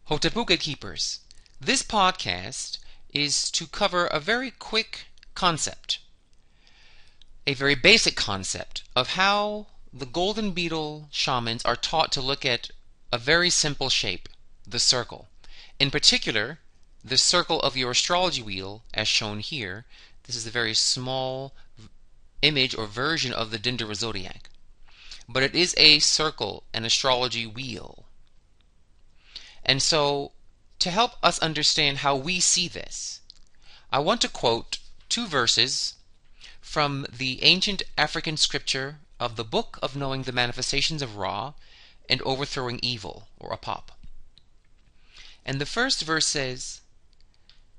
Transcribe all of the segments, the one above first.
Hotepu Gatekeepers. This podcast is to cover a very quick concept, a very basic concept of how the Golden Beetle shamans are taught to look at a very simple shape, the circle. In particular, the circle of your astrology wheel, as shown here. This is a very small image or version of the Dindara zodiac. But it is a circle, an astrology wheel. And so, to help us understand how we see this, I want to quote two verses from the ancient African scripture of the Book of Knowing the Manifestations of Ra and Overthrowing Evil, or Apap. And the first verse says,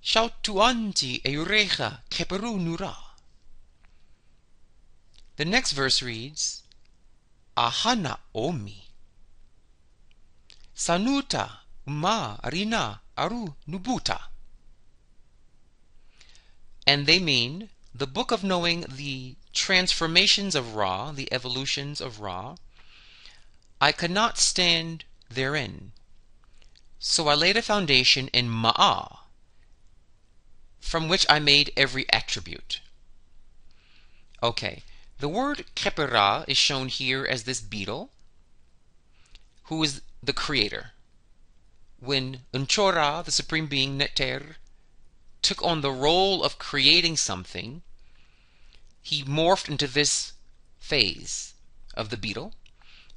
Shautuanti eurecha keperu nura. The next verse reads, Ahana omi. Sanuta ma arina aru nubuta. And they mean the book of knowing the transformations of Ra, the evolutions of Ra. I could not stand therein, so I laid a foundation in Ma'a, from which I made every attribute. Okay, the word Khepera is shown here as this beetle, who is the creator. When Unchora, the Supreme Being, Neter, took on the role of creating something, he morphed into this phase of the beetle,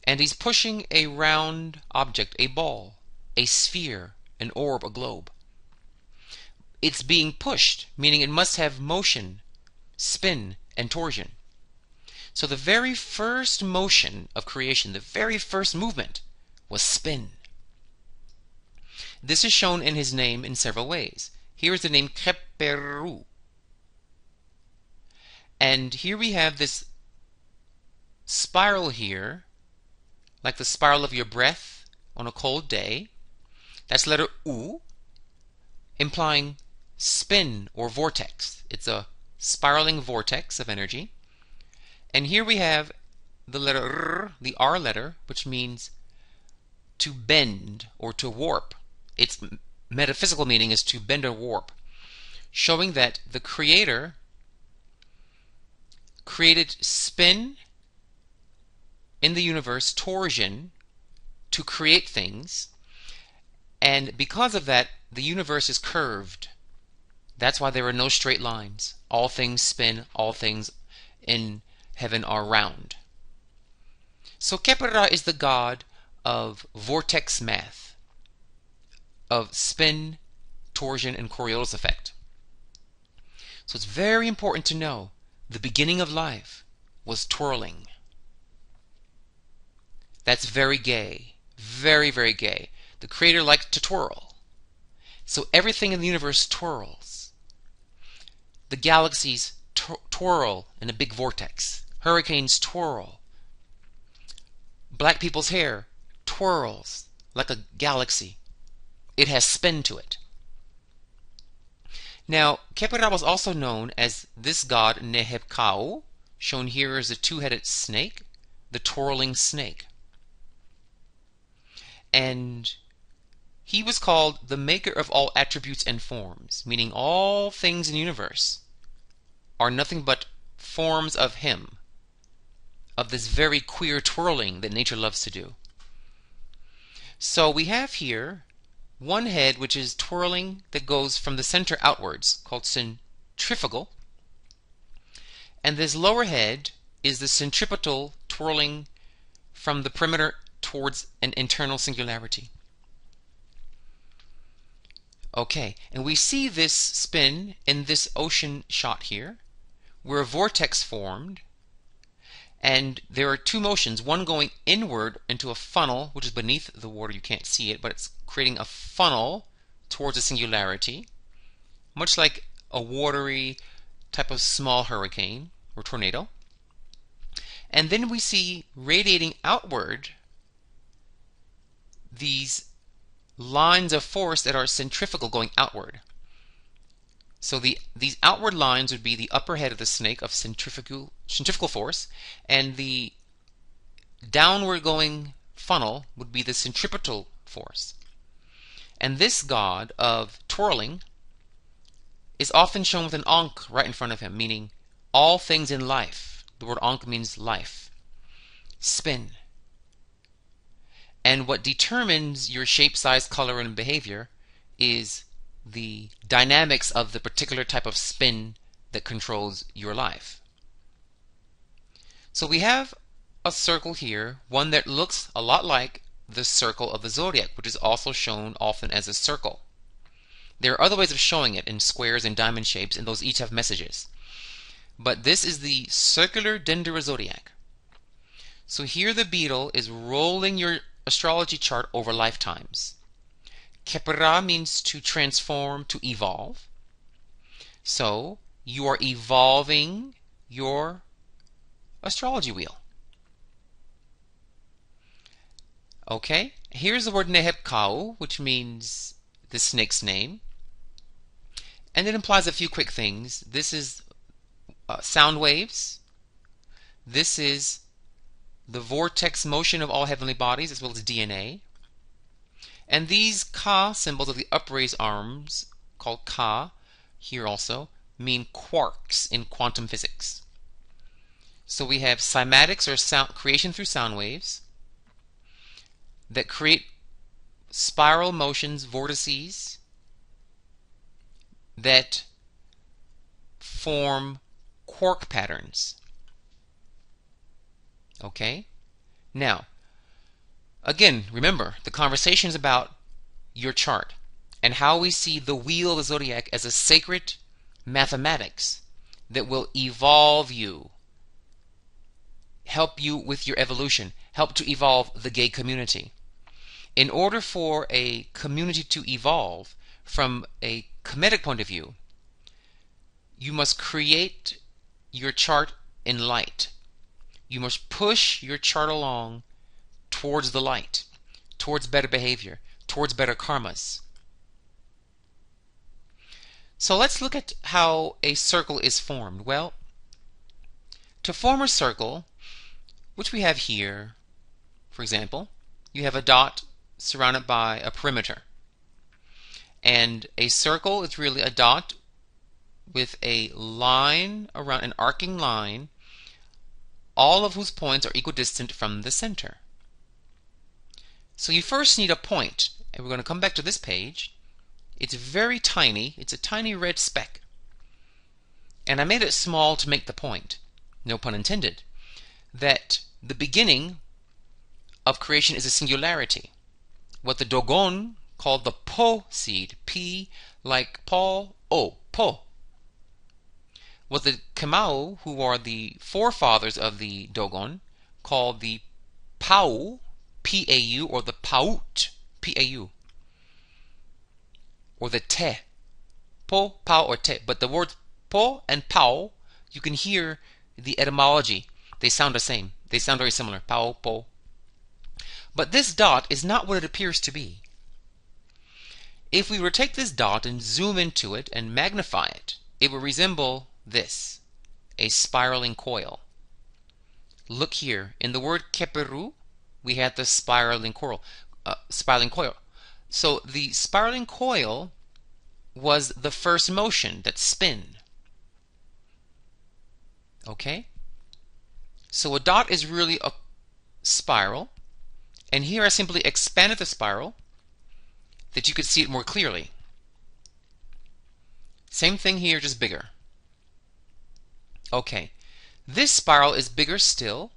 and he's pushing a round object, a ball, a sphere, an orb, a globe. It's being pushed, meaning it must have motion, spin, and torsion. So the very first motion of creation, the very first movement, was spin. This is shown in his name in several ways. Here is the name Keperu. And here we have this spiral here, like the spiral of your breath on a cold day. That's letter U, implying spin or vortex. It's a spiraling vortex of energy. And here we have the letter R, the R letter, which means to bend or to warp. Its metaphysical meaning is to bend or warp, showing that the creator created spin in the universe, torsion, to create things, and because of that, the universe is curved. That's why there are no straight lines. All things spin, all things in heaven are round. So Khepera is the god of vortex math, of spin, torsion, and Coriolis effect. So it's very important to know the beginning of life was twirling. That's very gay. Very, very gay. The creator liked to twirl. So everything in the universe twirls. The galaxies twirl in a big vortex. Hurricanes twirl. Black people's hair twirls like a galaxy. It has spin to it. Now, Khepera was also known as this god Nehebkau, shown here as a two-headed snake, the twirling snake. And he was called the maker of all attributes and forms, meaning all things in the universe are nothing but forms of him, of this very queer twirling that nature loves to do. So we have here one head which is twirling that goes from the center outwards, called centrifugal, and this lower head is the centripetal twirling from the perimeter towards an internal singularity. Okay, and we see this spin in this ocean shot here, where a vortex formed, and there are two motions, one going inward into a funnel, which is beneath the water, you can't see it, but it's creating a funnel towards a singularity, much like a watery type of small hurricane or tornado. And then we see radiating outward these lines of force that are centrifugal going outward. So these outward lines would be the upper head of the snake of centrifugal force, and the downward going funnel would be the centripetal force. And this god of twirling is often shown with an ankh right in front of him, meaning all things in life. The word ankh means life. Spin. And what determines your shape, size, color, and behavior is the dynamics of the particular type of spin that controls your life. So we have a circle here, one that looks a lot like the circle of the zodiac, which is also shown often as a circle. There are other ways of showing it in squares and diamond shapes, and those each have messages. But this is the circular Dendera zodiac. So here the beetle is rolling your astrology chart over lifetimes. Kepera means to transform, to evolve. So you are evolving your astrology wheel. Okay, here's the word Nehebkau, which means the snake's name. And it implies a few quick things. This is sound waves. This is the vortex motion of all heavenly bodies, as well as DNA. And these Ka symbols of the upraised arms, called Ka, here also, mean quarks in quantum physics. So we have cymatics, or sound creation through sound waves, that create spiral motions, vortices, that form quark patterns. Okay? Now, again, remember, the conversation is about your chart and how we see the wheel of the zodiac as a sacred mathematics that will evolve you, help you with your evolution, help to evolve the gay community. In order for a community to evolve from a Kemetic point of view, you must create your chart in light. You must push your chart along towards the light, towards better behavior, towards better karmas. So let's look at how a circle is formed. Well, to form a circle, which we have here, for example, you have a dot surrounded by a perimeter. And a circle is really a dot with a line around, an arcing line, all of whose points are equidistant from the center. So you first need a point, and we're going to come back to this page. It's very tiny. It's a tiny red speck. And I made it small to make the point, no pun intended, that the beginning of creation is a singularity. What the Dogon called the Po seed, P like Paul, O, Po. What the Kemau, who are the forefathers of the Dogon, called the Pau, P-A-U, or the Paut, P-A-U, or the Te, Po, Pau, or Te. But the words Po and Pau, you can hear the etymology. They sound the same. They sound very similar. Pau, Po. But this dot is not what it appears to be. If we were to take this dot and zoom into it and magnify it, it would resemble this, a spiraling coil. Look here, in the word keperu, we had the spiraling coil. So the spiraling coil was the first motion, that spin. Okay? So a dot is really a spiral, and here I simply expanded the spiral that you could see it more clearly. Same thing here, just bigger. Okay, this spiral is bigger still,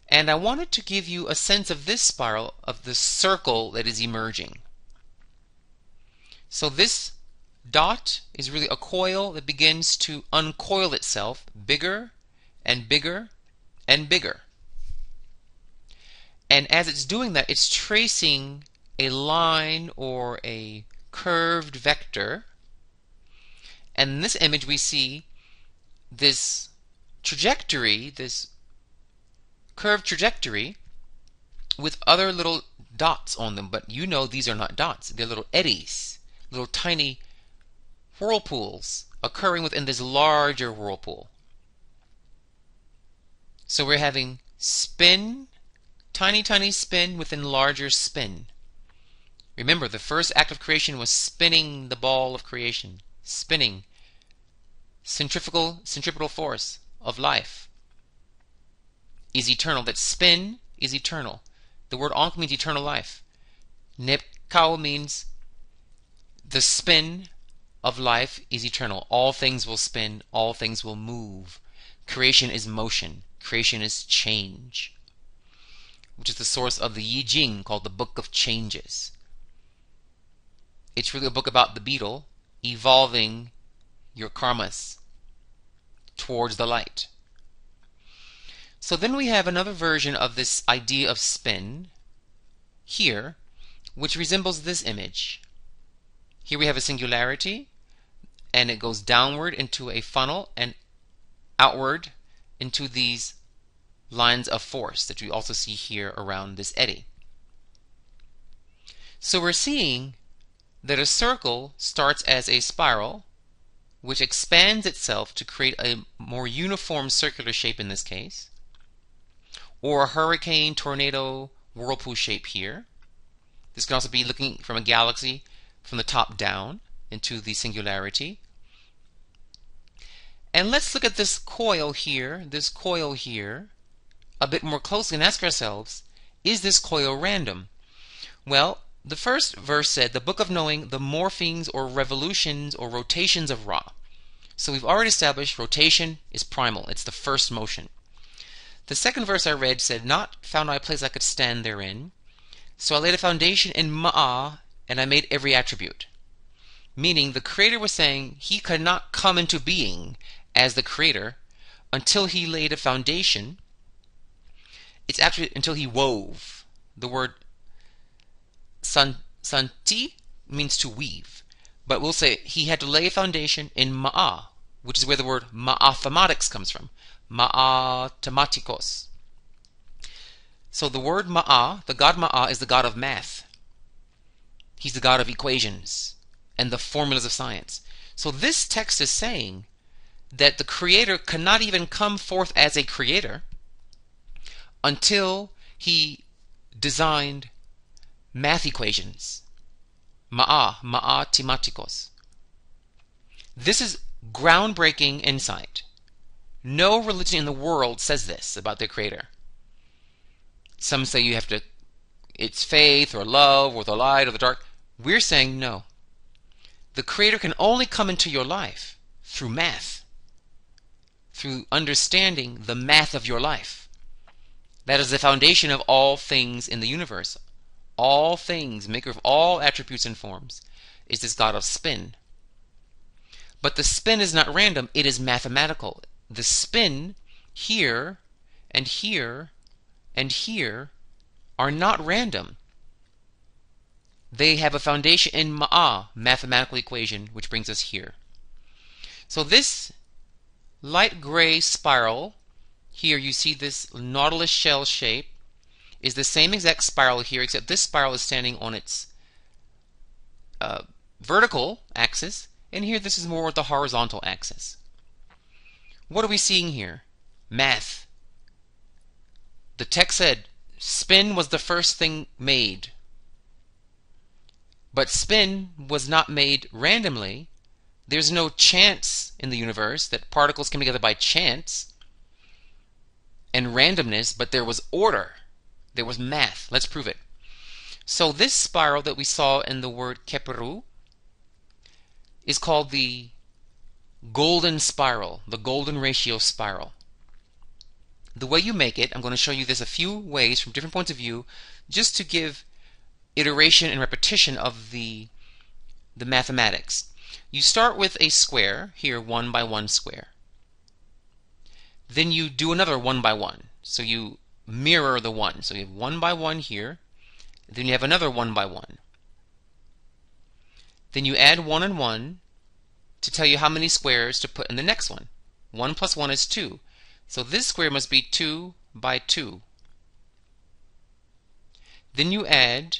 and I wanted to give you a sense of this spiral, of the circle that is emerging. So this dot is really a coil that begins to uncoil itself, bigger and bigger and bigger. And as it's doing that, it's tracing a line or a curved vector. And in this image we see this trajectory, this curved trajectory with other little dots on them, but you know these are not dots. They're little eddies, little tiny whirlpools occurring within this larger whirlpool. So we're having spin, tiny spin within larger spin. Remember, the first act of creation was spinning the ball of creation. Spinning. Centripetal force of life is eternal. That spin is eternal. The word Ankh means eternal life. Nepkau means the spin of life is eternal. All things will spin. All things will move. Creation is motion. Creation is change, which is the source of the I Ching, called the Book of Changes. It's really a book about the beetle evolving your karmas towards the light. So then we have another version of this idea of spin here, which resembles this image. Here we have a singularity, and it goes downward into a funnel and outward into these lines of force that you also see here around this eddy. So we're seeing that a circle starts as a spiral, which expands itself to create a more uniform circular shape in this case, or a hurricane, tornado, whirlpool shape here. This can also be looking from a galaxy from the top down into the singularity. And let's look at this coil here, a bit more closely and ask ourselves, is this coil random? Well, the first verse said, the book of knowing the morphings or revolutions or rotations of Ra. So we've already established rotation is primal. It's the first motion. The second verse I read said, not found I a place I could stand therein. So I laid a foundation in Ma'ah, and I made every attribute. Meaning the Creator was saying he could not come into being as the Creator until he laid a foundation. It's actually until he wove. The word santi means to weave. But we'll say he had to lay a foundation in Ma'ah, which is where the word mathematics comes from. Mathematikos. So the word Ma'ah, the god Ma'ah, is the god of math. He's the god of equations and the formulas of science. So this text is saying that the Creator cannot even come forth as a creator until he designed math equations. Mathematikos. This is groundbreaking insight. No religion in the world says this about their Creator. Some say you have to, it's faith or love or the light or the dark. We're saying no. The Creator can only come into your life through math, through understanding the math of your life. That is the foundation of all things in the universe. All things, maker of all attributes and forms, is this god of spin. But the spin is not random, it is mathematical. The spin here and here and here are not random. They have a foundation in Ma'ah, mathematical equation, which brings us here. So this light gray spiral, here you see this nautilus shell shape, is the same exact spiral here, except this spiral is standing on its vertical axis, and here this is more the horizontal axis. What are we seeing here? Math. The text said spin was the first thing made. But spin was not made randomly. There's no chance in the universe that particles came together by chance and randomness, but there was order. There was math. Let's prove it. So this spiral that we saw in the word Keperu is called the golden spiral, the golden ratio spiral. The way you make it, I'm going to show you this a few ways from different points of view, just to give iteration and repetition of the mathematics. You start with a square, here 1 by 1 square. Then you do another 1 by 1. So you mirror the 1. So you have 1 by 1 here. Then you have another 1 by 1. Then you add 1 and 1 to tell you how many squares to put in the next one. 1 plus 1 is 2. So this square must be 2 by 2. Then you add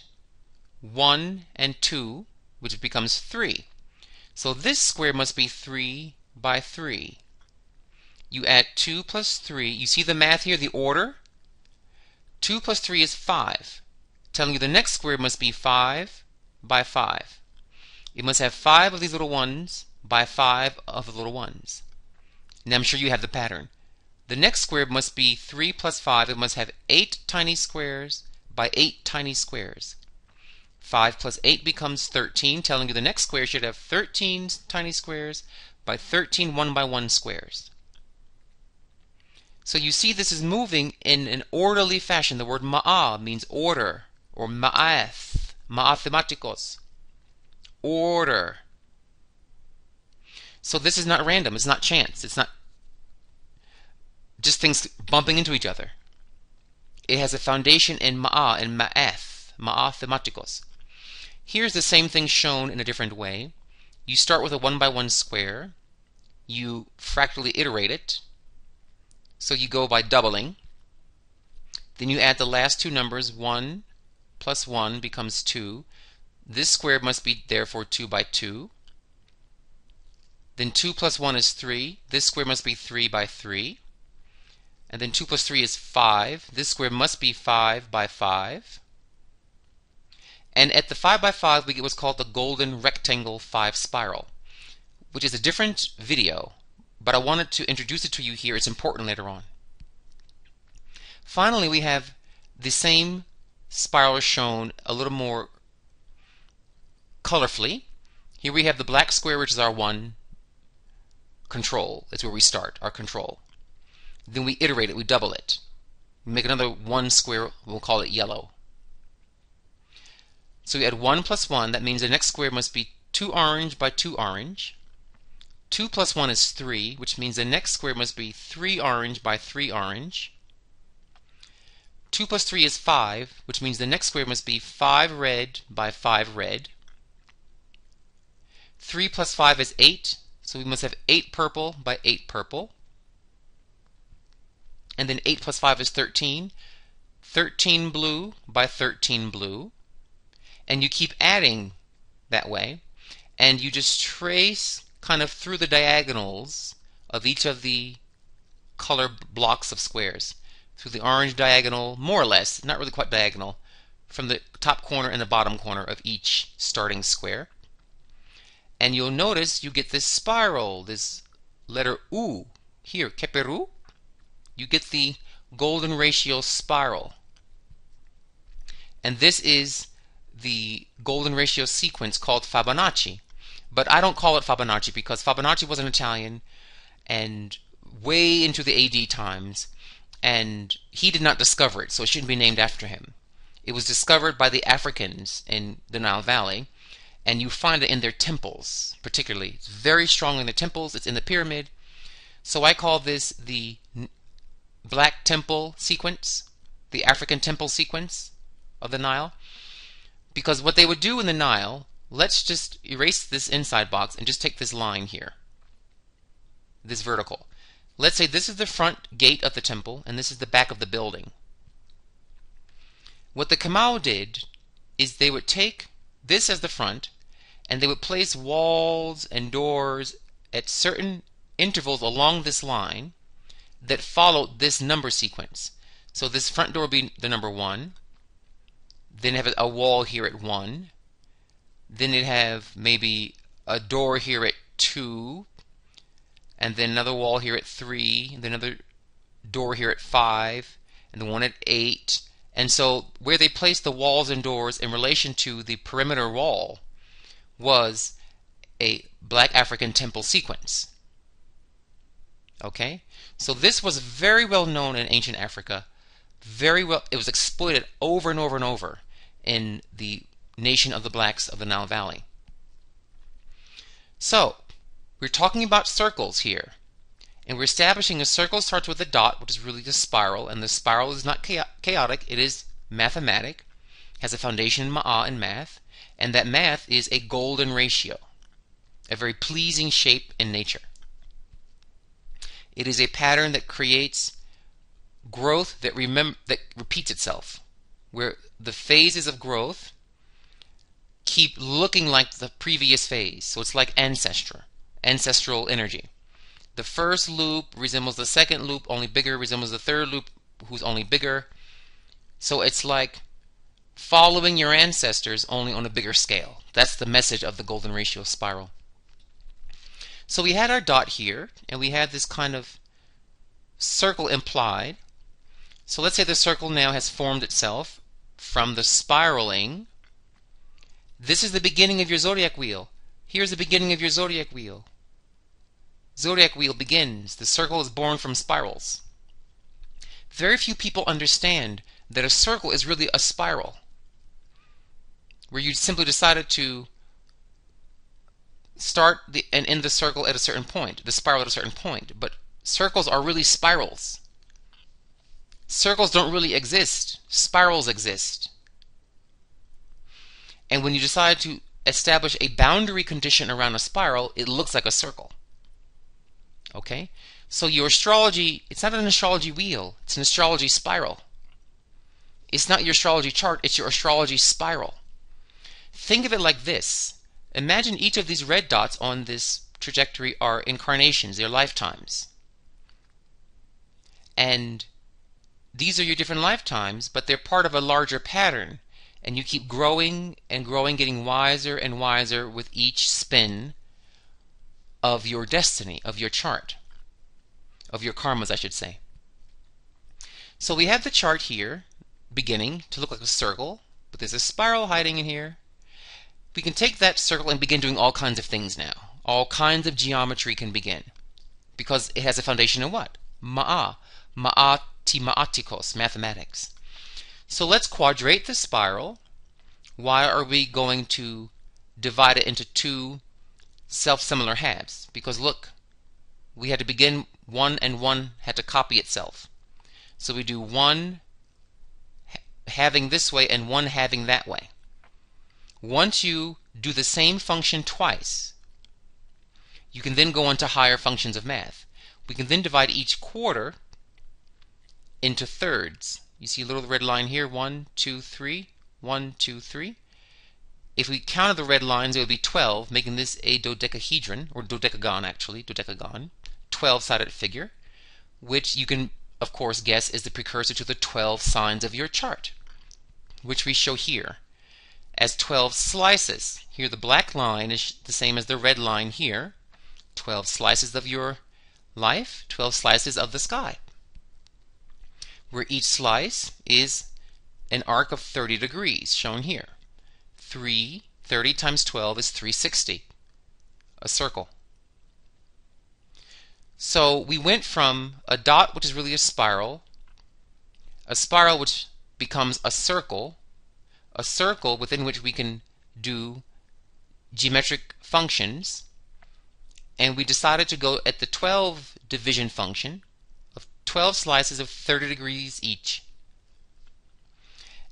1 and 2, which becomes 3. So this square must be 3 by 3. You add 2 plus 3. You see the math here, the order? 2 plus 3 is 5, telling you the next square must be 5 by 5. It must have 5 of these little ones by 5 of the little ones. Now I'm sure you have the pattern. The next square must be 3 plus 5. It must have 8 tiny squares by 8 tiny squares. 5 plus 8 becomes 13, telling you the next square should have 13 tiny squares by 13 1 by 1 squares. So you see this is moving in an orderly fashion. The word ma'a means order, or ma'ath, mathematicos, order. So this is not random, it's not chance, it's not just things bumping into each other. It has a foundation in ma'a, in ma'ath, mathematicos. Here's the same thing shown in a different way. You start with a 1 by 1 square, you fractally iterate it, so you go by doubling. Then you add the last two numbers. 1 plus 1 becomes 2. This square must be therefore 2 by 2. Then 2 plus 1 is 3. This square must be 3 by 3. And then 2 plus 3 is 5. This square must be 5 by 5. And at the 5 by 5 we get what's called the golden rectangle 5 spiral, which is a different video, but I wanted to introduce it to you here. It's important later on. Finally, we have the same spiral shown a little more colorfully. Here we have the black square, which is our 1 control. That's where we start, our control. Then we iterate it, we double it. We make another 1 square, we'll call it yellow. So we add 1 plus 1, that means the next square must be 2 orange by 2 orange. 2 plus 1 is 3, which means the next square must be 3 orange by 3 orange. 2 plus 3 is 5, which means the next square must be 5 red by 5 red. 3 plus 5 is 8, so we must have 8 purple by 8 purple. And then 8 plus 5 is 13. 13 blue by 13 blue. And you keep adding that way. And you just trace kind of through the diagonals of each of the color blocks of squares. Through the orange diagonal, more or less, not really quite diagonal, from the top corner and the bottom corner of each starting square. And you'll notice you get this spiral, this letter U here, keperu. You get the golden ratio spiral. And this is the golden ratio sequence called Fibonacci. But I don't call it Fibonacci because Fibonacci was an Italian and way into the AD times, and he did not discover it, so it shouldn't be named after him. It was discovered by the Africans in the Nile Valley, and you find it in their temples particularly. It's very strong in the temples, it's in the pyramid. So I call this the Black Temple sequence, the African temple sequence of the Nile. Because what they would do in the Nile, let's just erase this inside box and just take this line here, this vertical. Let's say this is the front gate of the temple and this is the back of the building. What the Kamau did is they would take this as the front and they would place walls and doors at certain intervals along this line that followed this number sequence. So this front door would be the number 1, then have a wall here at 1, then it'd have maybe a door here at 2, and then another wall here at 3, and then another door here at 5, and the one at 8. And so where they placed the walls and doors in relation to the perimeter wall was a Black African temple sequence. Okay? So this was very well known in ancient Africa. Very well, it was exploited over and over and over in the nation of the blacks of the Nile Valley. So, we're talking about circles here. And we're establishing a circle starts with a dot, which is really the spiral. And the spiral is not chaotic, it is mathematic. Has a foundation in Ma'a and math. And that math is a golden ratio. A very pleasing shape in nature. It is a pattern that creates growth that repeats itself, where the phases of growth keep looking like the previous phase. So it's like ancestral energy. The first loop resembles the second loop, only bigger, resembles the third loop, who's only bigger. So it's like following your ancestors, only on a bigger scale. That's the message of the golden ratio spiral. So we had our dot here, and we had this kind of circle implied. So let's say the circle now has formed itself from the spiraling. This is the beginning of your zodiac wheel. Here's the beginning of your zodiac wheel. Zodiac wheel begins. The circle is born from spirals. Very few people understand that a circle is really a spiral, where you simply decided to start and end the circle at a certain point, the spiral at a certain point. But circles are really spirals. Circles don't really exist. Spirals exist. And when you decide to establish a boundary condition around a spiral, it looks like a circle. Okay? So your astrology, it's not an astrology wheel, it's an astrology spiral. It's not your astrology chart, it's your astrology spiral. Think of it like this. Imagine each of these red dots on this trajectory are incarnations, they're lifetimes. And these are your different lifetimes, but they're part of a larger pattern. And you keep growing and growing, getting wiser and wiser with each spin of your destiny, of your chart, of your karmas, I should say. So we have the chart here, beginning to look like a circle, but there's a spiral hiding in here. We can take that circle and begin doing all kinds of things now. All kinds of geometry can begin, because it has a foundation in what? Ma'a. Mathematikos, mathematics. So let's quadrate the spiral. Why are we going to divide it into two self-similar halves? Because look, we had to begin one and one had to copy itself. So we do one halving this way and one halving that way. Once you do the same function twice, you can then go on to higher functions of math. We can then divide each quarter into thirds. You see a little red line here, 1, 2, 3, 1, 2, 3. If we counted the red lines, it would be 12, making this a dodecahedron, or dodecagon actually, dodecagon, 12-sided figure, which you can, of course, guess is the precursor to the 12 signs of your chart, which we show here as 12 slices. Here the black line is the same as the red line here, 12 slices of your life, 12 slices of the sky, where each slice is an arc of 30 degrees, shown here. 30 times 12 is 360, a circle. So we went from a dot, which is really a spiral which becomes a circle within which we can do geometric functions, and we decided to go at the 12 division function of 12 slices of 30 degrees each.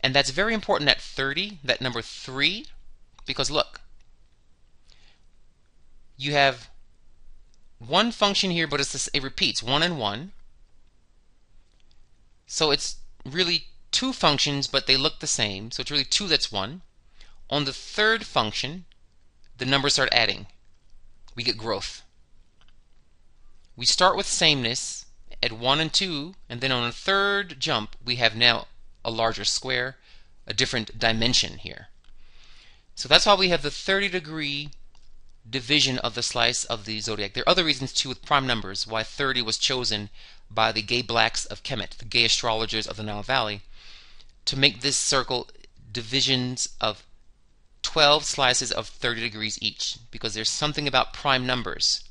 And that's very important, that 30, that number 3, because look, you have one function here, but it repeats 1 and 1. So it's really two functions, but they look the same. So it's really 2 that's 1. On the third function, the numbers start adding. We get growth. We start with sameness at 1 and 2, and then on a third jump, we have now a larger square, a different dimension here. So that's why we have the 30-degree division of the slice of the zodiac. There are other reasons too with prime numbers why 30 was chosen by the gay blacks of Kemet, the gay astrologers of the Nile Valley, to make this circle divisions of 12 slices of 30 degrees each, because there's something about prime numbers,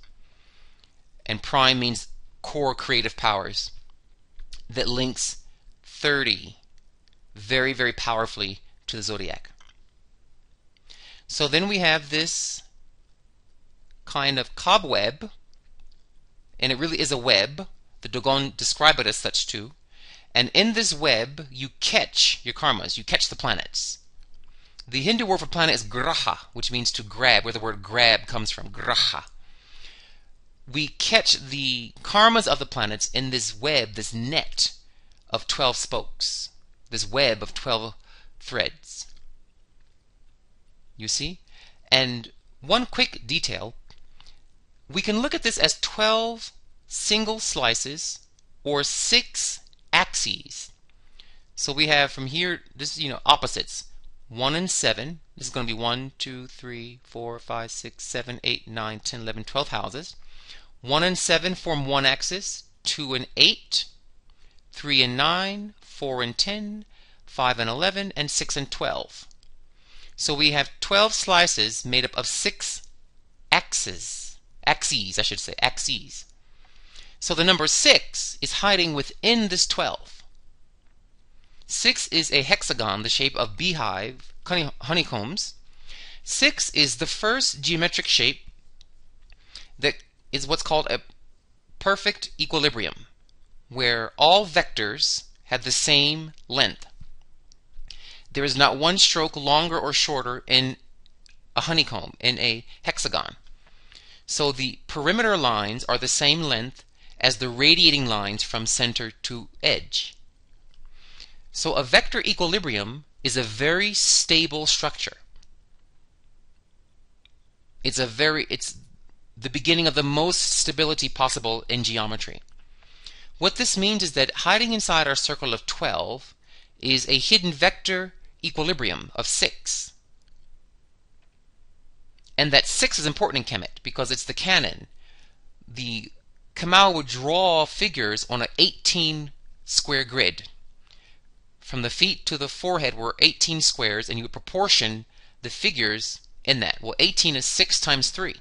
and prime means core creative powers, that links 30 very, very powerfully to the zodiac. So then we have this kind of cobweb, and it really is a web. The Dogon describe it as such too. And in this web, you catch your karmas, you catch the planets. The Hindu word for planet is graha, which means to grab, where the word grab comes from, graha. We catch the karmas of the planets in this web, this net of 12 spokes, this web of 12 threads. You see? And one quick detail, we can look at this as 12 single slices or 6 axes. So we have from here, this is, opposites. 1 and 7. This is going to be 1, 2, 3, 4, 5, 6, 7, 8, 9, 10, 11, 12 houses. 1 and 7 form one axis, 2 and 8, 3 and 9, 4 and 10, 5 and 11, and 6 and 12. So we have 12 slices made up of 6 axes. Axes, I should say, axes. So the number 6 is hiding within this 12. 6 is a hexagon, the shape of beehive, honeycombs. 6 is the first geometric shape that is what's called a perfect equilibrium, where all vectors have the same length. There is not one stroke longer or shorter in a honeycomb, in a hexagon. So the perimeter lines are the same length as the radiating lines from center to edge. So a vector equilibrium is a very stable structure. It's the beginning of the most stability possible in geometry. What this means is that hiding inside our circle of 12 is a hidden vector equilibrium of 6. And that 6 is important in Kemet because it's the canon. The Kamau would draw figures on an 18 square grid. From the feet to the forehead were 18 squares, and you would proportion the figures in that. Well, 18 is 6 times 3.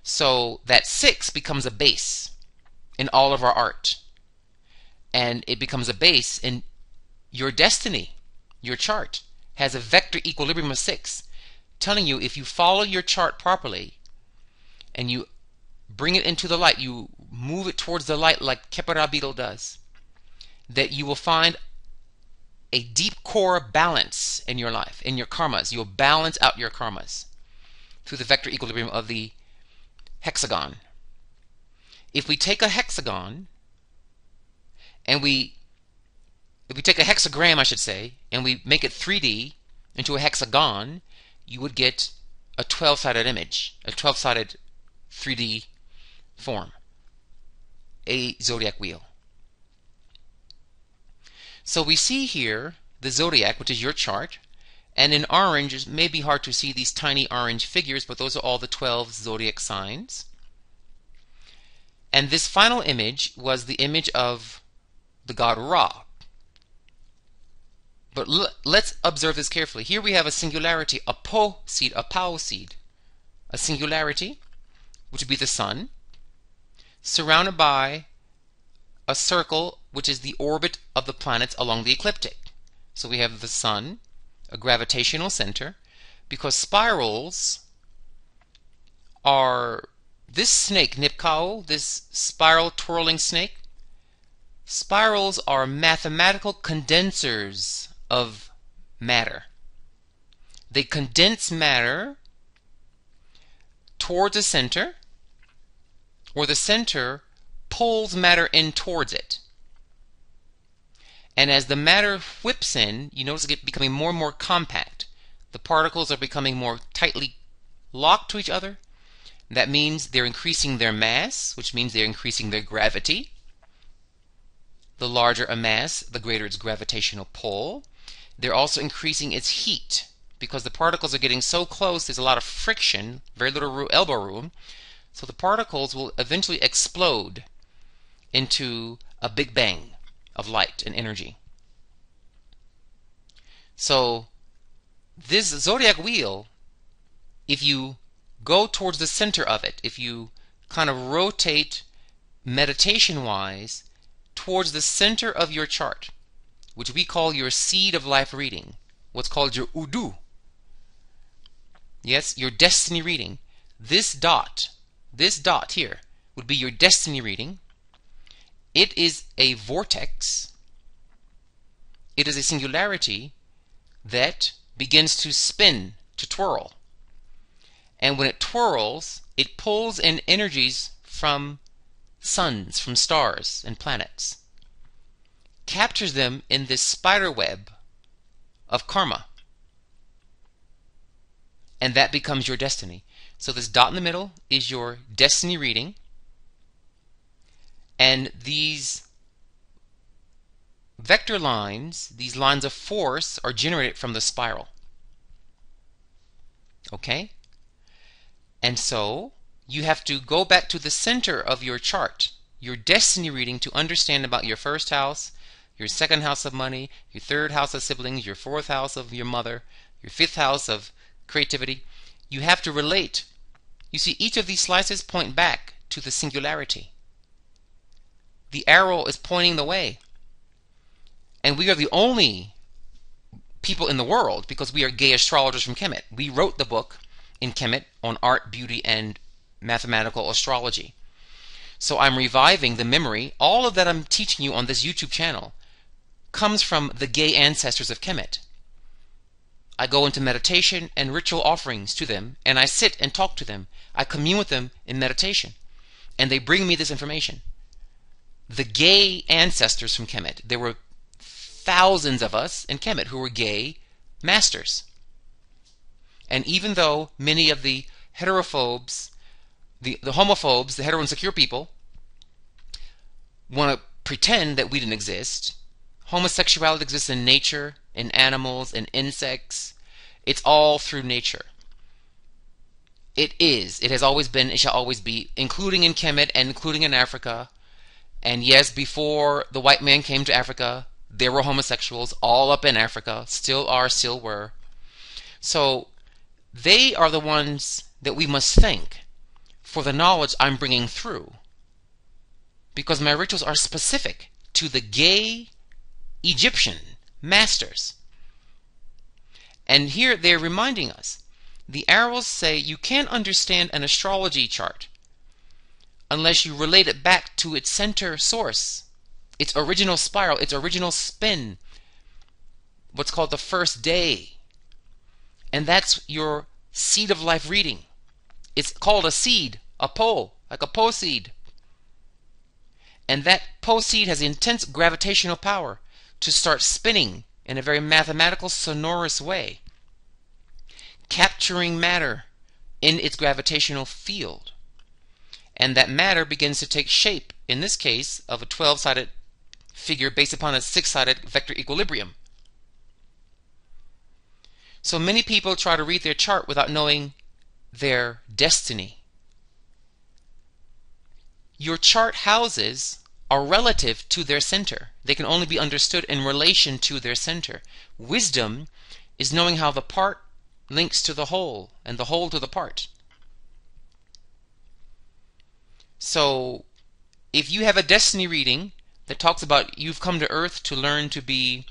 So that 6 becomes a base in all of our art. And it becomes a base in your destiny. Your chart has a vector equilibrium of 6, telling you if you follow your chart properly and you bring it into the light, you move it towards the light like Kepara beetle does, that you will find a deep core balance in your life, in your karmas. You'll balance out your karmas through the vector equilibrium of the hexagon. If we take a hexagon and if we take a hexagram, I should say, and we make it 3D into a hexagon, you would get a 12-sided image, a 12-sided 3D form, a zodiac wheel. So we see here the zodiac, which is your chart, and in orange, it may be hard to see these tiny orange figures, but those are all the 12 zodiac signs. And this final image was the image of the god Ra. But let's observe this carefully. Here we have a singularity, a po seed, a pao seed. A singularity, which would be the sun, surrounded by a circle, which is the orbit of the planets along the ecliptic. So we have the sun, a gravitational center, because spirals are, this snake, Nipkao, this spiral twirling snake, spirals are mathematical condensers of matter. They condense matter towards a center, or the center pulls matter in towards it. And as the matter whips in, you notice it becoming more and more compact. The particles are becoming more tightly locked to each other. That means they're increasing their mass, which means they're increasing their gravity. The larger a mass, the greater its gravitational pull. They're also increasing its heat, because the particles are getting so close, there's a lot of friction, very little elbow room, so the particles will eventually explode into a big bang of light and energy. So this zodiac wheel, if you go towards the center of it, if you kind of rotate meditation-wise towards the center of your chart, which we call your seed of life reading, what's called your udu. Yes, your destiny reading. This dot here would be your destiny reading. It is a vortex. It is a singularity that begins to spin, to twirl. And when it twirls, it pulls in energies from suns, from stars and planets, captures them in this spider web of karma, and that becomes your destiny. So this dot in the middle is your destiny reading, and these vector lines, these lines of force, are generated from the spiral. Okay? And so you have to go back to the center of your chart, your destiny reading, to understand about your first house, your second house of money, your third house of siblings, your fourth house of your mother, your fifth house of creativity. You have to relate. You see, each of these slices point back to the singularity. The arrow is pointing the way. And we are the only people in the world, because we are gay astrologers from Kemet. We wrote the book in Kemet on art, beauty, and mathematical astrology. So I'm reviving the memory. All of that I'm teaching you on this YouTube channel comes from the gay ancestors of Kemet. I go into meditation and ritual offerings to them, and I sit and talk to them. I commune with them in meditation, and they bring me this information. The gay ancestors from Kemet. There were thousands of us in Kemet who were gay masters. And even though many of the heterophobes, the homophobes, the hetero-insecure people, want to pretend that we didn't exist, homosexuality exists in nature, in animals, in insects. It's all through nature. It is. It has always been. It shall always be, including in Kemet and including in Africa. And yes, before the white man came to Africa, there were homosexuals all up in Africa. Still are, still were. So they are the ones that we must thank for the knowledge I'm bringing through, because my rituals are specific to the gay Egyptian masters. And here they're reminding us. The arrows say you can't understand an astrology chart unless you relate it back to its center source, its original spiral, its original spin, what's called the first day. And that's your seed of life reading. It's called a seed, a pole, like a pole seed. And that pole seed has intense gravitational power to start spinning in a very mathematical, sonorous way, capturing matter in its gravitational field. And that matter begins to take shape, in this case, of a 12-sided figure based upon a 6-sided vector equilibrium. So many people try to read their chart without knowing their destiny. Your chart houses are relative to their center. They can only be understood in relation to their center. Wisdom is knowing how the part links to the whole, and the whole to the part. So if you have a destiny reading that talks about you've come to Earth to learn to be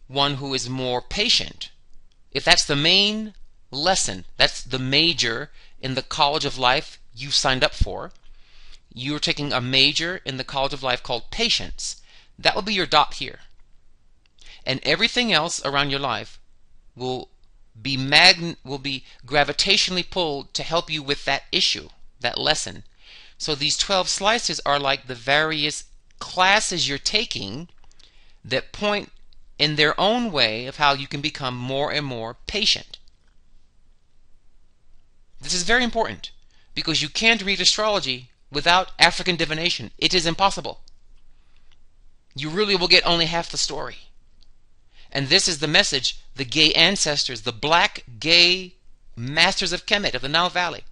one who is more patient, if that's the main lesson, that's the major in the College of Life you've signed up for, you're taking a major in the College of Life called Patience, that will be your dot here. And everything else around your life will be gravitationally pulled to help you with that issue, that lesson. So these 12 slices are like the various classes you're taking that point in their own way of how you can become more and more patient. This is very important, because you can't read astrology without African divination. It is impossible. You really will get only half the story. And this is the message the gay ancestors, the black gay masters of Kemet, of the Nile Valley,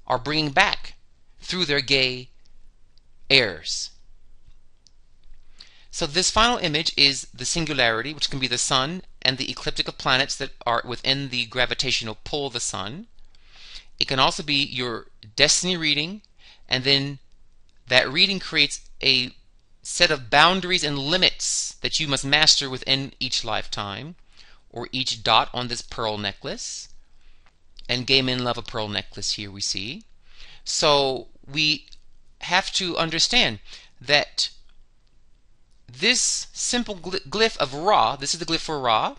are bringing back through their gay heirs. So this final image is the singularity, which can be the sun and the ecliptic of planets that are within the gravitational pull of the sun. It can also be your destiny reading, and then that reading creates a set of boundaries and limits that you must master within each lifetime, or each dot on this pearl necklace. And gay men love a pearl necklace here, we see. So we have to understand that this simple glyph of Ra, this is the glyph for Ra,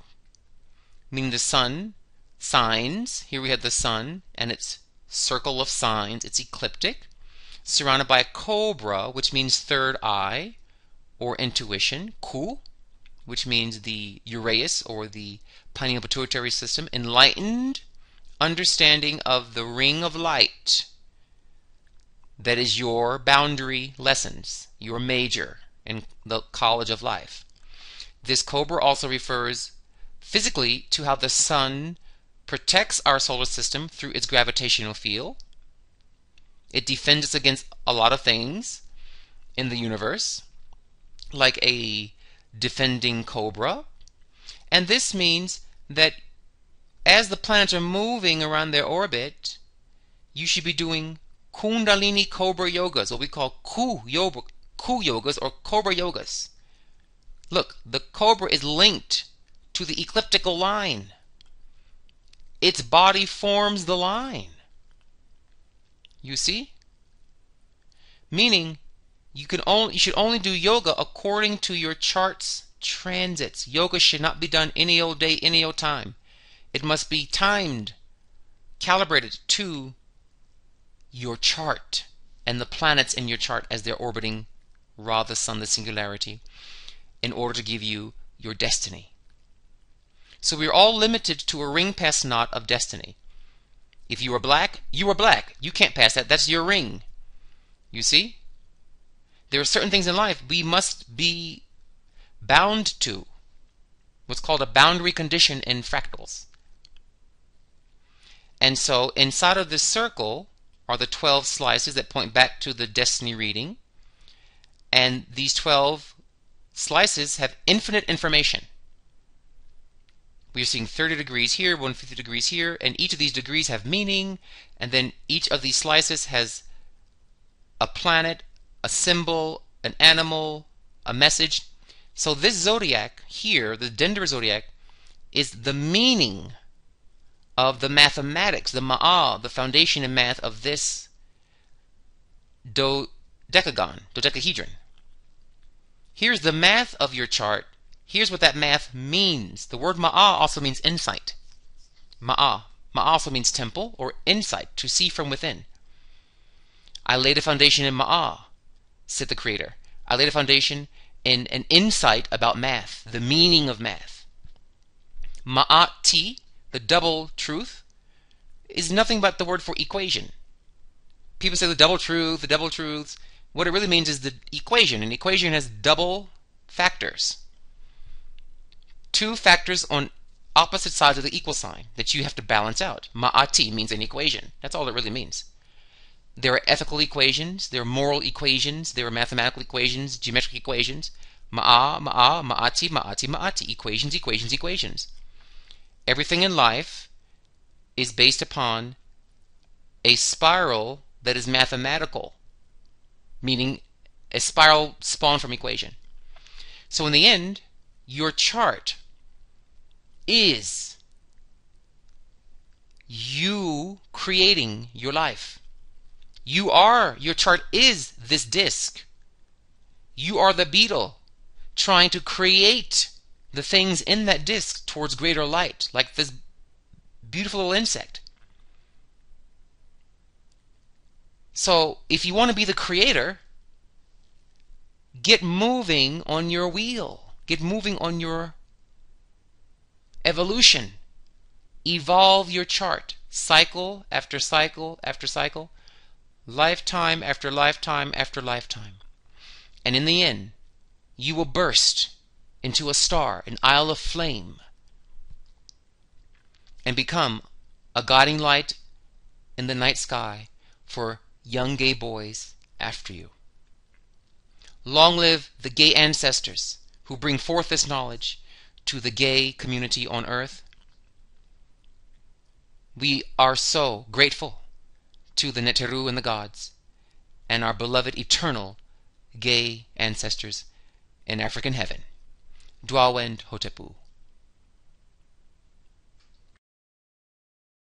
meaning the sun, signs. Here we have the sun and its circle of signs, its ecliptic, surrounded by a cobra, which means third eye or intuition, Ku, which means the Uraeus or the pineal pituitary system, enlightened understanding of the ring of light. That is your boundary lessons, your major in the College of Life. This cobra also refers physically to how the sun protects our solar system through its gravitational field. It defends us against a lot of things in the universe, like a defending cobra. And this means that as the planets are moving around their orbit, you should be doing Kundalini Cobra yogas, what we call Ku yogas or Cobra yogas. Look, the cobra is linked to the ecliptical line. Its body forms the line. You see? Meaning, you should only do yoga according to your chart's transits. Yoga should not be done any old day, any old time. It must be timed, calibrated to your chart and the planets in your chart as they're orbiting Ra, the sun, the singularity, in order to give you your destiny. So we're all limited to a ring pass knot of destiny. If you are black, you are black. You can't pass that. That's your ring. You see? There are certain things in life we must be bound to. What's called a boundary condition in fractals. And so inside of this circle are the 12 slices that point back to the destiny reading. And these 12 slices have infinite information. We are seeing 30 degrees here, 150 degrees here, and each of these degrees have meaning, and then each of these slices has a planet, a symbol, an animal, a message. So this zodiac here, the Dendra zodiac, is the meaning of the mathematics, the ma'ah, the foundation in math of this dodecahedron. Here's the math of your chart. Here's what that math means. The word ma'ah also means insight. Ma'ah. Ma'ah also means temple or insight, to see from within. I laid a foundation in ma'ah, said the Creator. I laid a foundation in an insight about math, the meaning of math. Ma'ati, the double truth, is nothing but the word for equation. People say the double truth, the double truths. What it really means is the equation. An equation has double factors. Two factors on opposite sides of the equal sign that you have to balance out. Ma'ati means an equation. That's all it really means. There are ethical equations, there are moral equations, there are mathematical equations, geometric equations. Ma'a, ma'a, ma'ati, ma'ati, ma'ati. Equations, equations, equations. Everything in life is based upon a spiral that is mathematical, meaning a spiral spawned from equation. So in the end, your chart is you creating your life. Your chart is this disc. You are the beetle trying to create the things in that disc towards greater light, like this beautiful little insect. So if you want to be the creator, get moving on your wheel. Get moving on your evolution. Evolve your chart. Cycle after cycle after cycle. Lifetime after lifetime after lifetime. And in the end, you will burst into a star, an isle of flame, and become a guiding light in the night sky for young gay boys after you. Long live the gay ancestors who bring forth this knowledge to the gay community on earth. We are so grateful to the Neteru and the gods and our beloved eternal gay ancestors in African heaven. Dwawend Hotepu.